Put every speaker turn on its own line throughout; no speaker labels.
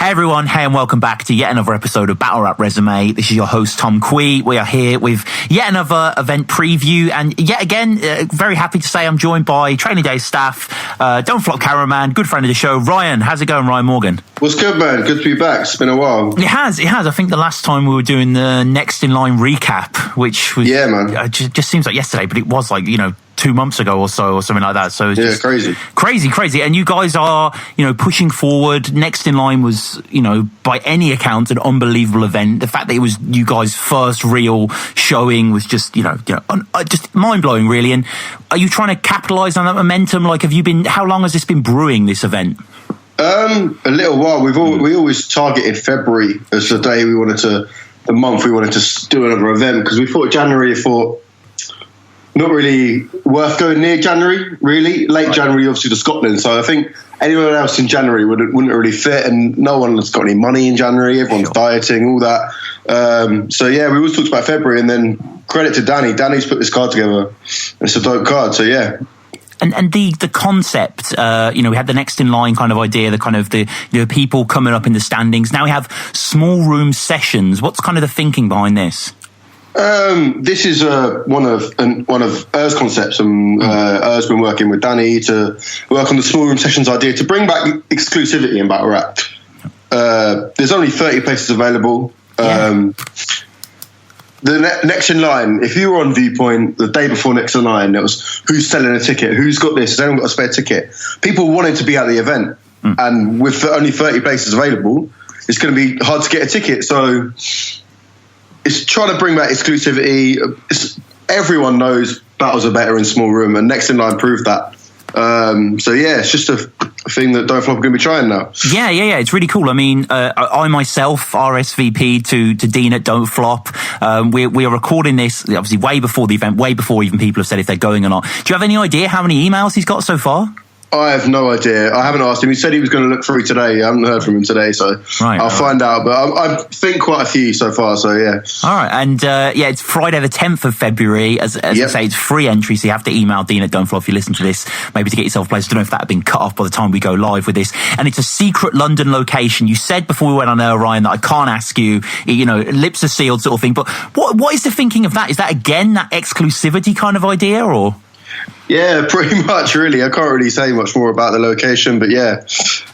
Hey everyone, hey and welcome back to yet another episode of Battle Rap Resume. This is your host Tom Quee. We are here with yet another event preview, and yet again, very happy to say I'm joined by Training Day staff, Don't Flop cameraman, good friend of the show, Ryan. How's it going, Ryan Morgan?
What's good, man? Good to be back. It's been a while.
It has. I think the last time we were doing the Next in Line recap, which was just seems like yesterday, but it was like 2 months ago or so, or something like that. So it's just crazy. And you guys are, pushing forward. Next in Line was, by any account, an unbelievable event. The fact that it was you guys' first real showing was just, just mind blowing, really. And are you trying to capitalize on that momentum? Like, how long has this been brewing, this event?
A little while. We always targeted February as the month we wanted to do another event, because we thought January, not really worth going near January, really. Late January, obviously, to Scotland. So I think anyone else in January wouldn't really fit, and no one has got any money in January. Everyone's dieting, all that. We always talked about February, and then credit to Danny. Danny's put this card together. It's a dope card, so yeah.
And the concept, we had the Next in Line kind of idea, the people coming up in the standings. Now we have small room sessions. What's kind of the thinking behind this?
This is one of Er's concepts, and Er's been working with Danny to work on the small room sessions idea to bring back exclusivity in battle rap. There's only 30 places available. The Next in Line, if you were on Viewpoint the day before Next in Line, it was who's selling a ticket, who's got this, has anyone got a spare ticket? People wanted to be at the event, and with only 30 places available, it's going to be hard to get a ticket. So it's trying to bring back exclusivity. Everyone knows battles are better in small room, and Next in Line proved that. It's just a thing that Don't Flop are going to be trying now. Yeah.
It's really cool. I mean, I myself RSVP'd to Dean at Don't Flop. We are recording this obviously way before the event, way before even people have said if they're going or not. Do you have any idea how many emails he's got so far?
I have no idea. I haven't asked him. He said he was going to look through today. I haven't heard from him today, so I'll find out. But I think quite a few so far, so yeah.
All right, and it's Friday the 10th of February. As I say, it's free entry, so you have to email Dean at Don't Flop if you listen to this, maybe to get yourself a place. I don't know if that had been cut off by the time we go live with this. And it's a secret London location. You said before we went on air, Ryan, that I can't ask you, lips are sealed sort of thing. But what is the thinking of that? Is that, again, that exclusivity kind of idea, or...?
Yeah, pretty much, really. I can't really say much more about the location, but yeah,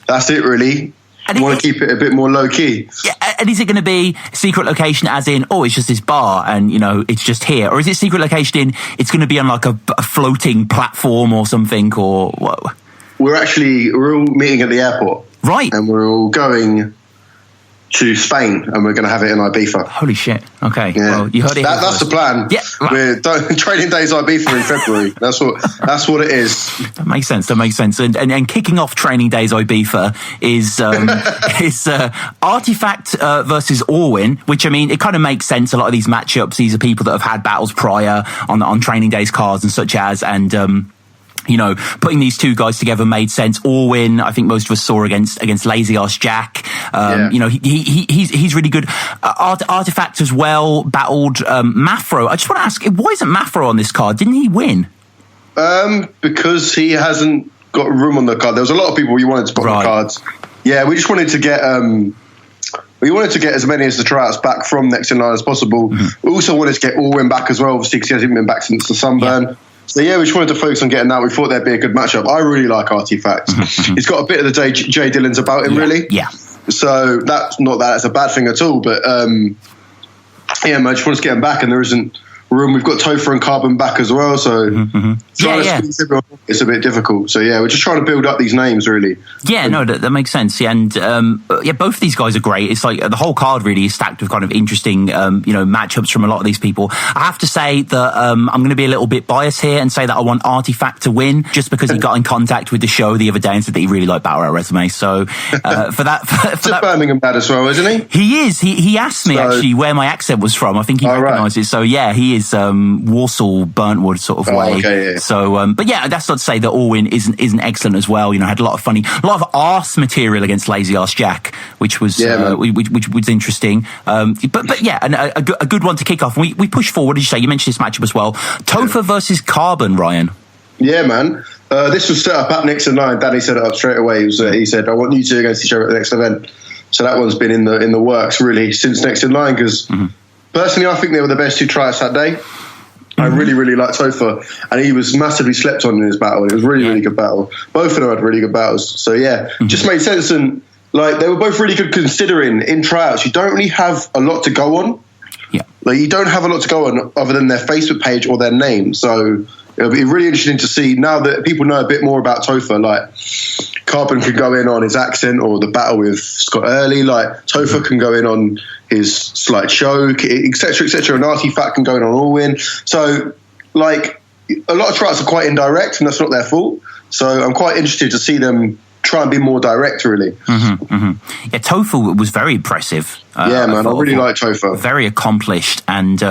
that's it, really. I want to keep it a bit more low-key.
Yeah, and is it going to be secret location as in, it's just this bar and, it's just here? Or is it secret location in, it's going to be on like a floating platform or something, or what? We're
all meeting at the airport.
Right.
And we're all going to Spain, and we're going to have it in Ibiza.
Holy shit. Okay.
Yeah.
Well, you heard it.
That's the plan.
Yeah.
We're Training Days Ibiza in February. That's what it is.
That makes sense. And kicking off Training Days Ibiza is Artifact versus Orwin, which, I mean, it kind of makes sense. A lot of these matchups, these are people that have had battles prior on Training Days cards and such as, and putting these two guys together made sense. Orwin, I think most of us saw against Lazy Ass Jack. He's really good. Artifact as well battled Mafro. I just want to ask, why isn't Mafro on this card? Didn't he win?
Because he hasn't got room on the card. There was a lot of people we wanted to put on the cards. Yeah, we just wanted to get as many as the tryouts back from Next in Line as possible. Mm-hmm. We also wanted to get Orwin back as well, obviously, because he hasn't been back since the Sunburn. Yeah. So yeah, we just wanted to focus on getting that. We thought that'd be a good matchup. I really like Artifact. He's got a bit of the Jay Dillons about him, really.
Yeah.
So that's not that it's a bad thing at all. But man, I just want to get him back, and there isn't room. We've got Topher and Carbon back as well, so trying to squeeze everyone, it's a bit difficult. So yeah, we're just trying to build up these names, really.
Yeah, no, that makes sense. Yeah, and both of these guys are great. It's like the whole card really is stacked with kind of interesting, matchups from a lot of these people. I have to say that I'm going to be a little bit biased here and say that I want Artifact to win, just because he got in contact with the show the other day and said that he really liked Battle Rap Resume. So for that,
Birmingham bad as well, isn't he?
He is. He asked me actually where my accent was from. I think he recognised it. So yeah, he is Warsaw, Burntwood sort of way. Okay, yeah. So, but yeah, that's not to say that Orwin isn't excellent as well. Had a lot of arse material against Lazy Ass Jack, which was which was interesting. But yeah, and a good one to kick off. We push forward. What did you say? You mentioned this matchup as well. Topher versus Carbon, Ryan.
Yeah, man. This was set up at Next in Line. Danny set it up straight away. He said, "I want you two against each other at the next event." So that one's been in the works really since Next in Line, because personally I think they were the best two tryouts that day. I really, really liked Topher, and he was massively slept on in his battle. It was really, really good battle. Both of them had really good battles. So yeah, just made sense, and like they were both really good considering in tryouts you don't really have a lot to go on.
Yeah,
like you don't have a lot to go on other than their Facebook page or their name. So it'll be really interesting to see now that people know a bit more about Topher. Like Carbon can go in on his accent or the battle with Scott Early. Like Topher can go in on his slight choke, etc., etc. And Artifact can go in on all win. So, like, a lot of tryouts are quite indirect, and that's not their fault. So, I'm quite interested to see them try and be more direct, really.
Yeah, Topher was very impressive.
Yeah, man, I really like Topher.
Very accomplished, and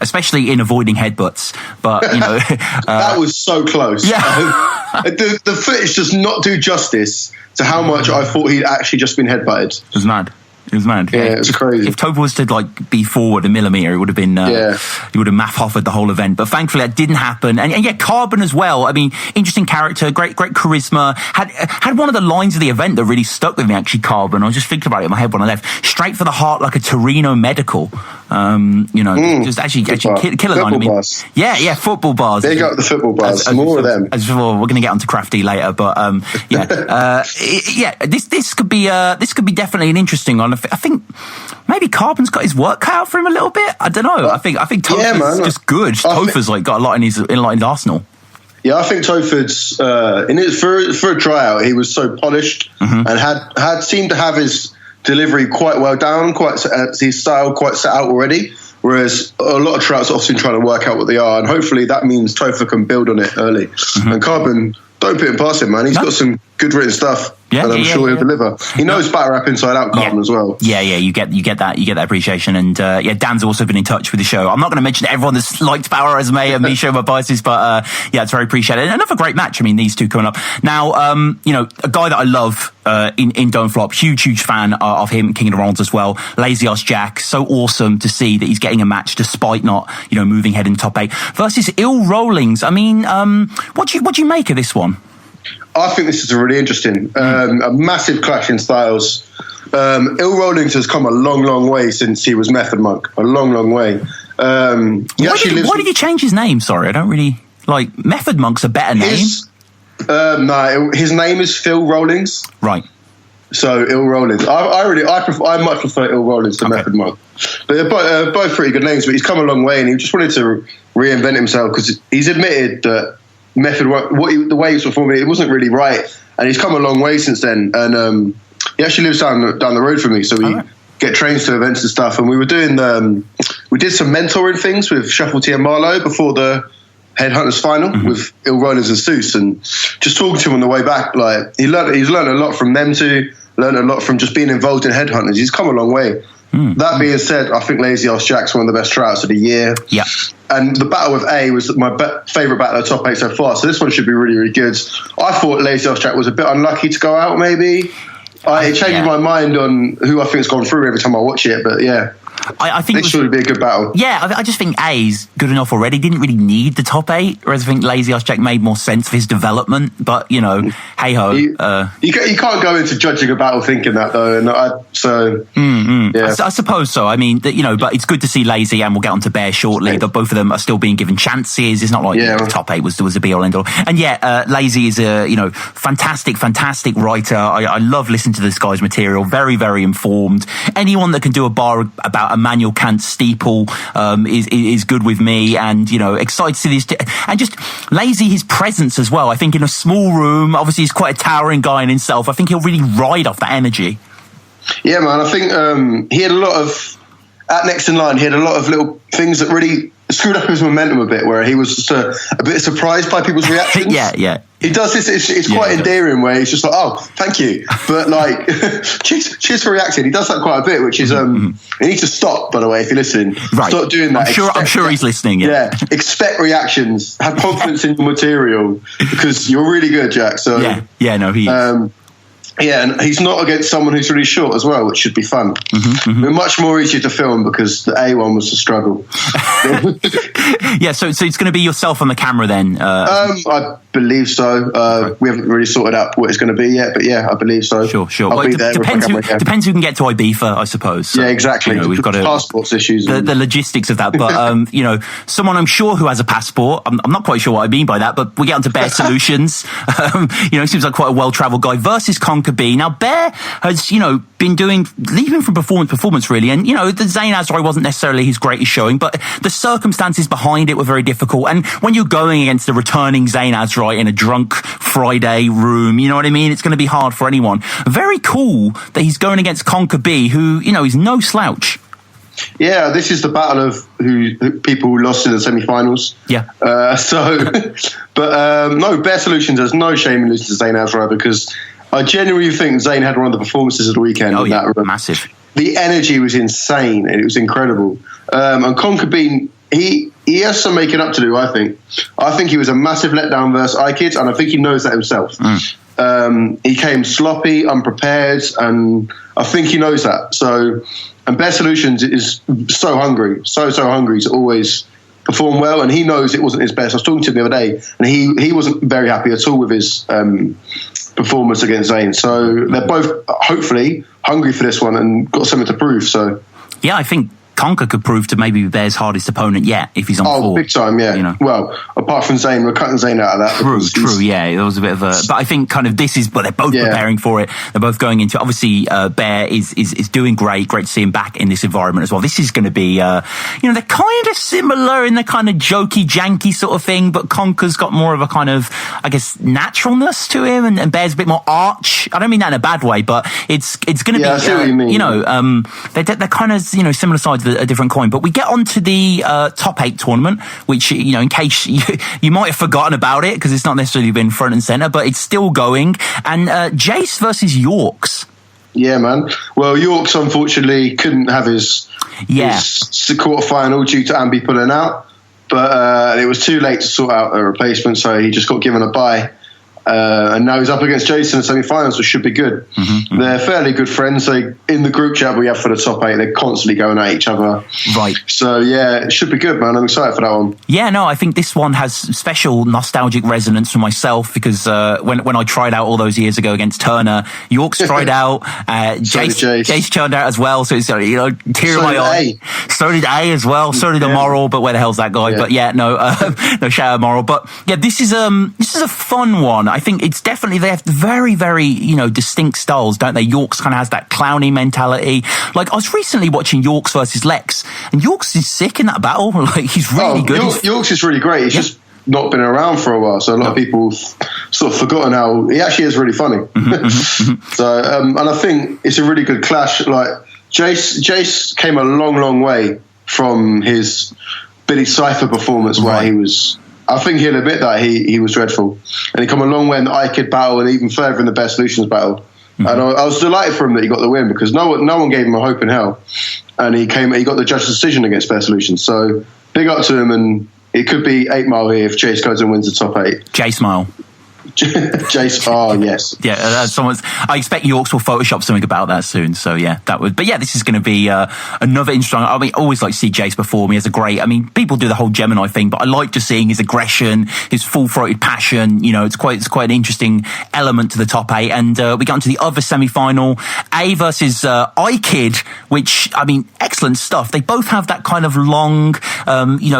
especially in avoiding headbutts. But you know,
that was so close.
Yeah,
the footage does not do justice to how much I thought he'd actually just been headbutted.
It was mad. It was mad.
Yeah, it was crazy.
If Topher was to like be forward a millimeter, it would have been. He would have math offered the whole event. But thankfully, that didn't happen. And yeah, Carbon as well. I mean, interesting character, great charisma. Had one of the lines of the event that really stuck with me. Actually, Carbon. I was just thinking about it in my head when I left. Straight for the heart, like a Torino medical. You know, just actually killer line. I mean, yeah, football bars.
Big up the football bars. More of them.
We're going to get onto Crafty later, but this could be definitely an interesting one. I think maybe Carbon's got his work cut out for him a little bit. I don't know. I think Topher's just good. Topher's like got a lot in his arsenal.
Yeah, I think Topher's for a tryout, he was so polished and had seemed to have his delivery quite well down, his style quite set out already. Whereas a lot of tryouts are often trying to work out what they are, and hopefully that means Topher can build on it early. And Carbon, don't put him past him, man. He's got some good written stuff. Yeah, and I'm sure he'll deliver. He knows battle rap inside out, Carbon, as well.
Yeah, you get that appreciation. And Dan's also been in touch with the show. I'm not going to mention everyone that's liked Battle Resume and me showing my biases, but it's very appreciated. And another great match. I mean, these two coming up now. A guy that I love in Don't Flop, huge fan of him, King of the Rollins as well. Lazy Ass Jack, so awesome to see that he's getting a match despite not moving head in top 8 versus Ill Rollings. I mean, what do you make of this one?
I think this is really interesting. A massive clash in styles. Ill Rollings has come a long way since he was Method Monk. A long way. Why
did he change his name? Sorry, I don't really like Method Monk's a better name.
His name is Phil Rollings.
Right.
So Ill Rollings. I much prefer Ill Rollings to Method Monk. But they're both pretty good names. But he's come a long way, and he just wanted to reinvent himself because he's admitted that Method, the way he was performing, it wasn't really right, and he's come a long way since then. And he actually lives down the road from me, so we get trains to events and stuff. And we were doing we did some mentoring things with Shuffle T and Marlowe before the Headhunters final with Ill Rollins and Seuss, and just talking to him on the way back, like he's learned a lot from them too, learned a lot from just being involved in Headhunters. He's come a long way. That being said, I think Lazy Ass Jack's one of the best tryouts of the year.
Yeah.
And the battle with A was my favourite battle of top 8 so far, so this one should be really, really good. I thought Lazy Ass Jack was a bit unlucky to go out, maybe. It changes my mind on who I think's gone through every time I watch it, but yeah.
I think
this should be a good battle.
Yeah, I just think A's good enough already. Didn't really need the top 8, whereas I think Lazy Ass Jack made more sense for his development. But hey ho,
you can't go into judging a battle thinking that though. And
yeah, I suppose so. I mean, but it's good to see Lazy, and we'll get on to Bear shortly. That both of them are still being given chances. It's not like the top 8 was a be all end all. And Lazy is a fantastic writer. I love listening to this guy's material. Very, very informed. Anyone that can do a bar about Emmanuel Kant's steeple is good with me, and excited to see this, and just Lazy, his presence as well. I think in a small room, obviously he's quite a towering guy in himself. I think he'll really ride off that energy.
Yeah, man. I think he had a lot of at Next in Line. He had a lot of little things that really screwed up his momentum a bit, where he was just a bit surprised by people's reactions.
yeah.
He does this. It's quite endearing, where he's just like, "Oh, thank you," but like, cheers for reacting. He does that quite a bit, which is he needs to stop. By the way, if you're listening, stop doing that.
I'm sure he's listening.
Yeah, expect reactions. Have confidence in your material because you're really good, Jack. So
no, he is.
Yeah, and he's not against someone who's really short as well, which should be fun. But much more easier to film because the A one was a struggle.
Yeah, so it's going to be yourself on the camera then.
believe so. We haven't really sorted out what it's going to be yet, but yeah, I believe so.
Sure. Well, depends who can get to Ibiza, I suppose. So,
yeah, exactly.
We've got
passports issues.
The logistics of that. But, someone I'm sure who has a passport, I'm not quite sure what I mean by that, but we get onto Bear Solutions. Seems like quite a well-travelled guy versus Conquer B. Now, Bear has, been leaving from performance really. And, the Zayn Azrai wasn't necessarily his greatest showing, but the circumstances behind it were very difficult. And when you're going against the returning Zayn Azrai in a drunk Friday room, you know what I mean? It's going to be hard for anyone. Very cool that he's going against Conquer B, who, is no slouch.
Yeah, this is the battle of people who lost in the semi-finals.
Yeah.
No, Bear Solutions has no shame in losing to Zayn Azrai because I genuinely think Zayn had one of the performances of the weekend.
Oh, yeah, massive.
The energy was insane and it was incredible. And Conquer B, he has some making up to do, I think. I think he was a massive letdown versus iKids, and I think he knows that himself. He came sloppy, unprepared, and I think he knows that. So, and Bear Solutions is so hungry to always perform well, and he knows it wasn't his best. I was talking to him the other day, and he wasn't very happy at all with his performance against Zayn. So they're both hopefully hungry for this one and got something to prove. So
yeah, I think Conquer could prove to maybe be Bear's hardest opponent yet if he's on form.
Oh, big time, yeah. Well, apart from Zayn, we're cutting Zayn out of that.
True, yeah. It was a bit of a... But I think kind of this is... But they're both preparing for it. They're both going into... Obviously, Bear is doing great. Great to see him back in this environment as well. This is going to be... they're kind of similar in the kind of jokey, janky sort of thing, but Conquer's got more of a kind of, I guess, naturalness to him, and Bear's a bit more arch. I don't mean that in a bad way, but it's going to be...
I see what you mean.
They're kind of, similar sides of a different coin. But we get onto the top 8 tournament, which, in case you might have forgotten about it because it's not necessarily been front and center, but it's still going. And Jace versus Yorks.
Yeah, man. Well, Yorks unfortunately couldn't have his quarterfinal due to Ambi pulling out, but it was too late to sort out a replacement, so he just got given a bye. And now he's up against Jason in the semi-finals, which should be good. They're fairly good friends. In the group chat we have for the top 8, they're constantly going at each other.
Right.
So, yeah, it should be good, man. I'm excited for that one.
Yeah, no, I think this one has special nostalgic resonance for myself because when I tried out all those years ago against Turner, Yorks tried out, Jace turned out as well. So it's, tear in my eye. So did A as well. So did Immoral, but where the hell's that guy? Yeah. But yeah, no shout out Immoral. But yeah, this is a fun one. I think it's definitely, they have very, very, distinct styles, don't they? Yorks kind of has that clowny mentality. Like, I was recently watching Yorks versus Lex, and Yorks is sick in that battle. Like, he's really good.
Yorks is really great. He's just not been around for a while, so a lot of people sort of forgotten how he actually is really funny. So, and I think it's a really good clash. Like, Jace came a long, long way from his Billy Cypher performance where he was... I think he'll admit that he was dreadful, and he come a long way in the iKid battle, and even further in the Best Solutions battle. And I was delighted for him that he got the win because no one gave him a hope in hell, and he got the judge's decision against Best Solutions. So big up to him, and it could be 8 Mile here if Chase goes and wins the top 8.
Chase Mile.
Jace, yes.
Yeah, I expect Yorks will Photoshop something about that soon. So yeah, that would. But yeah, this is going to be another interesting. I mean, I always like to see Jace perform. He has a great. I mean, people do the whole Gemini thing, but I like just seeing his aggression, his full-throated passion. It's quite an interesting element to the top 8. And we got into the other semi-final, A versus iKid, which I mean, excellent stuff. They both have that kind of long,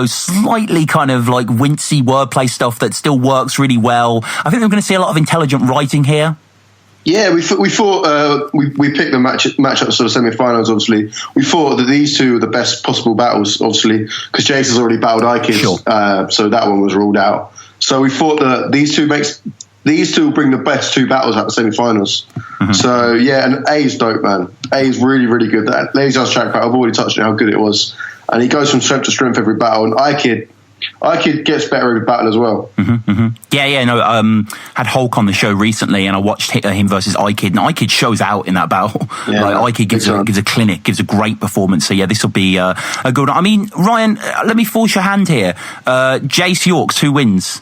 slightly kind of like wincy wordplay stuff that still works really well. I think we're going to see a lot of intelligent writing here.
Yeah, we thought we picked the matchup sort of semi-finals. Obviously, we thought that these two were the best possible battles. Obviously, because Jace has already battled iKids, so that one was ruled out. So we thought that these two will bring the best 2 battles out of the semi-finals. So yeah, and A's dope, man. A's really, really good. That Laser's track back, I've already touched on how good it was, and he goes from strength to strength every battle. And iKid gets better every battle as well. Had Hulk on the show recently, and I watched him versus iKid, and iKid shows out in that battle. iKid gives a clinic, gives a great performance. So yeah, this will be a good one. I mean, Ryan, let me force your hand here. Jace Yorks, who wins?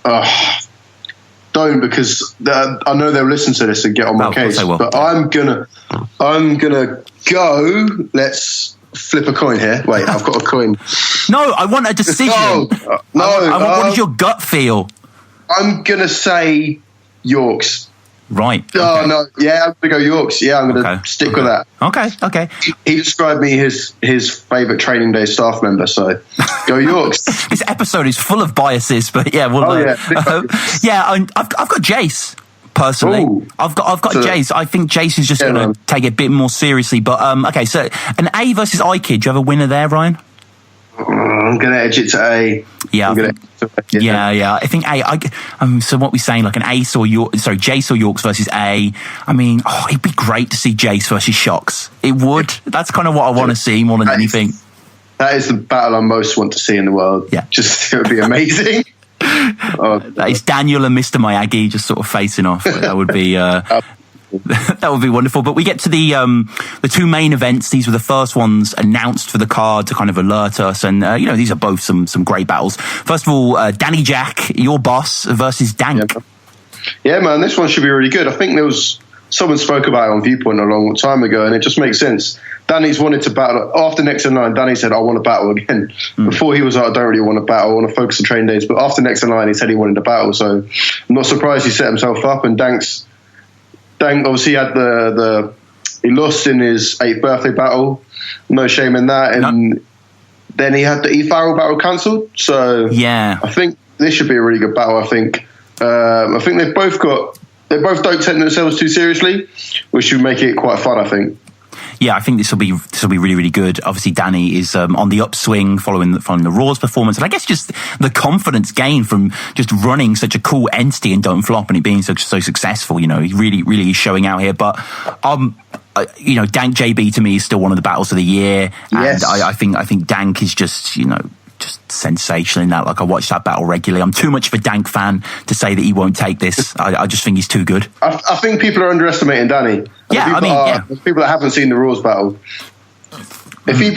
Don't, because I know they'll listen to this and get on my case. But I'm gonna go. Let's flip a coin here. Wait, I've got a coin.
No, I want a decision.
No.
What does your gut feel?
I'm going to say Yorks.
Right.
Oh, okay. No. Yeah, I'm going to go Yorks. Yeah, I'm going to stick with that.
Okay.
He described me his favourite training day staff member, so go Yorks.
This episode is full of biases, but yeah, we'll... I've got Jace. Personally, ooh. I've got Jace. I think Jace is just going to take it a bit more seriously. But okay, so an A versus I kid. Do you have a winner there, Ryan?
I'm going to edge it to A.
Yeah, I think A. So what we're saying, like an Jace or Yorks versus A. I mean, it'd be great to see Jace versus Shocks. It would. That's kind of what I want to see more than anything.
That is the battle I most want to see in the world.
Yeah,
it would be amazing.
That is Daniel and Mr. Miyagi just sort of facing off. That would be that would be wonderful. But we get to the two main events. These were the first ones announced for the card to kind of alert us, and these are both some great battles. First of all, Danny Jack, your boss, versus Dank.
Yeah, man, this one should be really good. I think someone spoke about it on Viewpoint a long time ago, and it just makes sense. Danny's wanted to battle. After Next in Line, Danny said, I want to battle again. Before he was like, I don't really want to battle, I want to focus on training days. But after Next in Line, he said he wanted to battle. So I'm not surprised he set himself up. And Dank obviously had he lost in his 8th birthday battle. No shame in that. And then he had the E Farrell battle cancelled. So yeah, I think this should be a really good battle. I think they both don't take themselves too seriously, which should make it quite fun, I think.
Yeah, I think this will be really, really good. Obviously, Danny is on the upswing following the Raw's performance, and I guess just the confidence gained from just running such a cool entity and Don't Flop and it being so successful. He really, really is showing out here. But Dank JB to me is still one of the battles of the year, and I think Dank is just sensational in that. Like, I watch that battle regularly. I'm too much of a Dank fan to say that he won't take this. I just think he's too good.
I think people are underestimating Danny. People that haven't seen the Raws battle. If he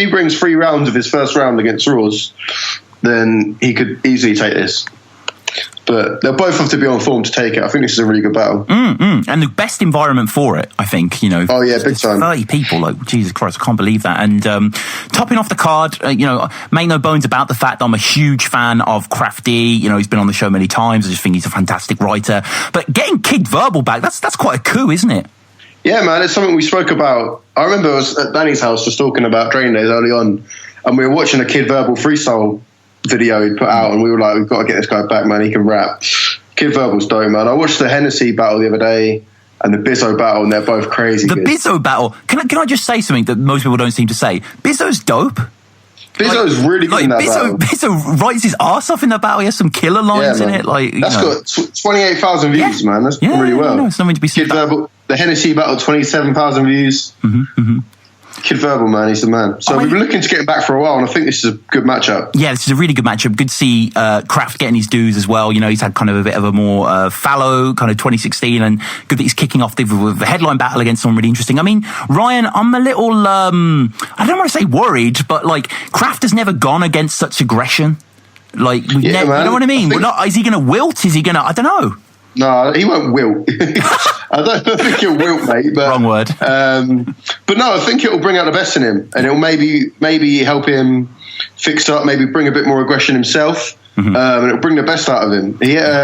brings 3 rounds of his first round against Raws, then he could easily take this. But they'll both have to be on form to take it. I think this is a really good battle.
And the best environment for it, I think,
Oh, yeah, big time.
30 people, like, Jesus Christ, I can't believe that. And topping off the card, make no bones about the fact that I'm a huge fan of Crafty. He's been on the show many times. I just think he's a fantastic writer. But getting Kid Verbal back, that's quite a coup, isn't it?
Yeah, man, it's something we spoke about. I remember I was at Danny's house just talking about training days early on, and we were watching a Kid Verbal freestyle video he put out, and we were like, we've got to get this guy back, man. He can rap. Kid Verbal's dope, man. I watched the Hennessy battle the other day and the Bizzo battle, and they're both crazy.
The Bizzo battle, can I just say something that most people don't seem to say? Bizzo's dope.
Bizzo's really good in that battle.
Bizzo writes his arse off in the battle. He has some killer lines in it.
That's got 28,000 views, man. That's done really well.
It's nothing to be said.
Kid Verbal, the Hennessy battle, 27,000 views. Kid Verbal, man, he's the man. So we've been looking to get him back for a while, and I think this is a good matchup. Yeah, this is a really good matchup. Good to see Kraft getting his dues as well. He's had kind of a bit of a more fallow kind of 2016, and good that he's kicking off with the headline battle against someone really interesting. I mean, Ryan, I'm a little, I don't want to say worried, but like, Kraft has never gone against such aggression. Like, you know what I mean? Is he going to wilt? Is he going to, I don't know. No, he won't wilt. I don't think he'll wilt, mate. But, wrong word. But no, I think it'll bring out the best in him, and it'll maybe help him fix up, maybe bring a bit more aggression himself, and it'll bring the best out of him.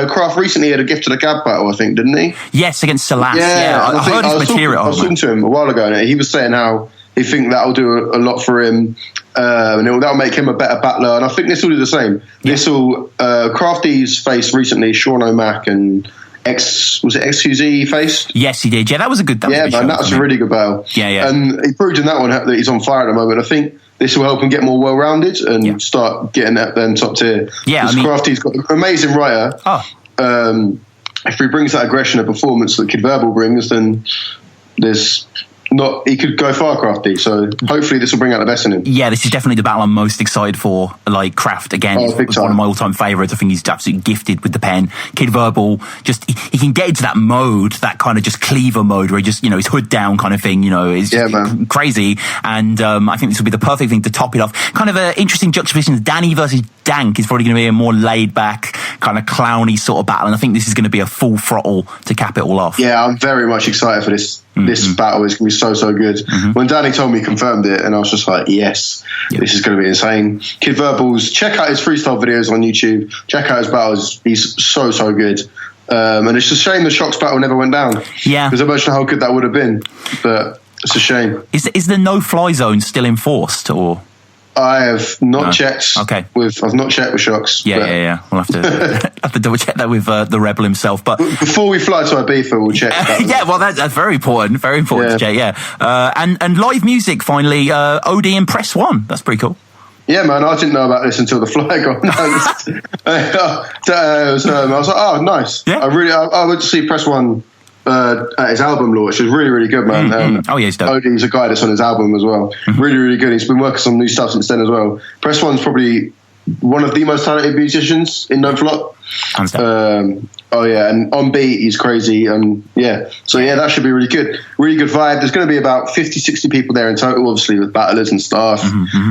Kraft recently had a gift to the gab battle, I think, didn't he? Yes, against Salas. Yeah, I heard his material. I was talking to him a while ago, and he was saying how he think that'll do a lot for him, and that'll make him a better battler. And I think this will do the same. Yeah. This will Crafty's faced recently Sean O'Mac and was it XQZ he faced? Yes, he did. Yeah, that was a good battle. Yeah, man, that was a really good battle. Yeah. And he proved in that one that he's on fire at the moment. I think this will help him get more well-rounded and start getting at them top tier. Yeah, Crafty's got an amazing writer. If he brings that aggression and performance that Kid Verbal brings, then he could go far, Crafty. So hopefully this will bring out the best in him. Yeah, this is definitely the battle I'm most excited for. Like, Kraft, again, is one of my all-time favourites. I think he's absolutely gifted with the pen. Kid Verbal, just he can get into that mode, that kind of just cleaver mode where he just, his hood down kind of thing, is just crazy. And I think this will be the perfect thing to top it off. Kind of an interesting juxtaposition. Danny versus Dank is probably going to be a more laid-back, kind of clowny sort of battle. And I think this is going to be a full throttle to cap it all off. Yeah, I'm very much excited for this this battle is going to be so good. When Danny told me he confirmed it, and I was just like, yes, this is going to be insane. Kid Verbal's, check out his freestyle videos on YouTube. Check out his battles. He's so good. And it's a shame the Shocks battle never went down.
Yeah.
Because I imagine how good that would have been. But it's a shame.
Is the no-fly zone still enforced, or...?
I have not checked.
Okay.
I've not checked with Shocks.
Yeah. We'll have to double check that with the Rebel himself. But
before we fly to Ibiza, we'll check.
Yeah, well, that's very important. Very important to check. Yeah. And live music finally. OD and Press One. That's pretty cool.
Yeah, man. I didn't know about this until the fly got announced. I was like, oh, nice. Yeah. I went to see Press One at his album launch. It was really good, man.
Oh yeah, he's dope.
Odie's a guy that's on his album as well. Really good. He's been working some new stuff since then as well. Press One's probably one of the most talented musicians in No Flop. And on beat he's crazy, and so that should be really good vibe. There's going to be about 50-60 people there in total, obviously, with battlers and staff.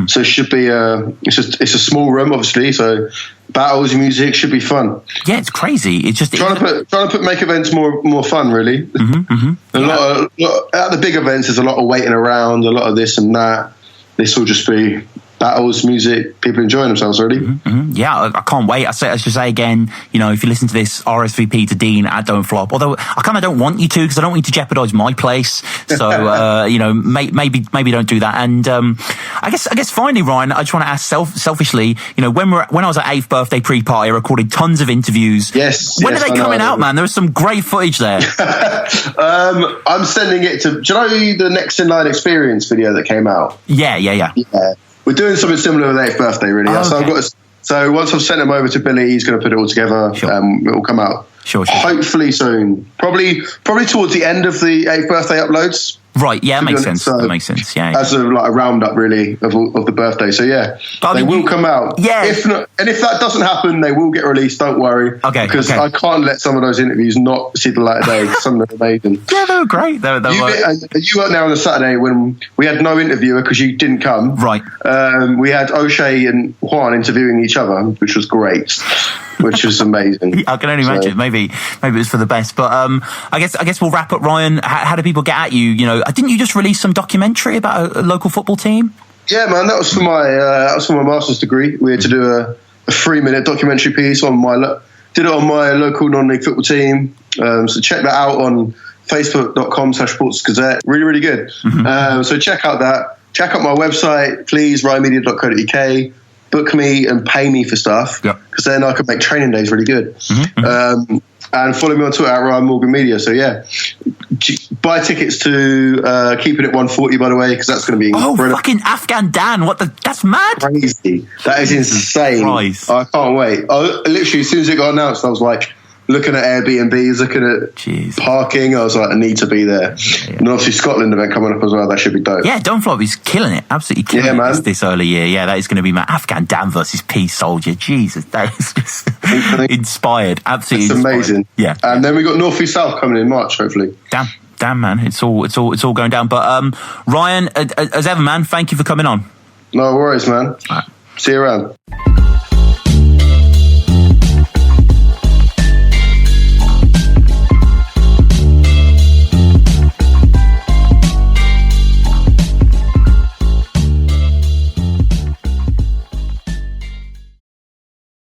So it should be it's a small room, obviously, so battles and music should be fun.
Yeah, it's crazy. It's just
trying to make events more fun, really. A lot at the big events there's a lot of waiting around, a lot of this and that. This will just be battles, music, people enjoying themselves, really.
Yeah, I can't wait. I should say again, if you listen to this, RSVP to Dean at Don't Flop. Although I kind of don't want you to, because I don't want you to jeopardise my place. So maybe don't do that. And I guess finally, Ryan, I just want to ask selfishly, when I was at 8th birthday pre-party, I recorded tons of interviews.
Yes.
When are they coming out, man? There was some great footage there.
I'm sending it to. Do you know the Next in Line Experience video that came out?
Yeah.
We're doing something similar with 8th birthday, really. So once I've sent them over to Billy, he's going to put it all together. Sure. It will come out. Sure. Hopefully soon. Probably towards the end of the 8th birthday uploads.
Right. Yeah, that makes sense. That makes sense. Yeah.
As a roundup, really, of the birthday. So they will come out.
Yeah.
If not, and if that doesn't happen, they will get released. Don't worry.
Okay.
Because I can't let some of those interviews not see the light of day. Some of them are amazing.
Yeah, they were great. You
weren't there on the Saturday when we had no interviewer because you didn't come.
Right.
We had O'Shea and Juan interviewing each other, which was great. Which was amazing.
I can only imagine. Maybe it was for the best. But I guess we'll wrap up, Ryan. How do people get at you? Didn't you just release some documentary about a local football team?
Yeah, man. That was for my master's degree. We had to do a 3-minute documentary piece on did it on my local non-league football team. So check that out on facebook.com/sportsgazette. Really good. So check out that. Check out my website, please, ryanmedia.co.uk. Book me and pay me for stuff, because then I can make training days really good. And follow me on Twitter at Ryan Morgan Media. So buy tickets to Keeping It 140, by the way, because that's going to be incredible.
Fucking Afghan Dan! That's mad.
Crazy. That is insane. I can't wait. Literally, as soon as it got announced, I was like, looking at Airbnbs, looking at parking. I was like, I need to be there. And obviously Scotland event coming up as well. That should be dope.
Yeah, Don't Flop is killing it. Absolutely killing it this early year. Yeah, that is going to be my Afghan Dan versus Peace Soldier. Jesus, that is just inspired. Absolutely
It's amazing.
Yeah.
And then we got North East South coming in March, hopefully.
Damn, man. It's all going down. But Ryan, as ever, man, thank you for coming on.
No worries, man. All right. See you around.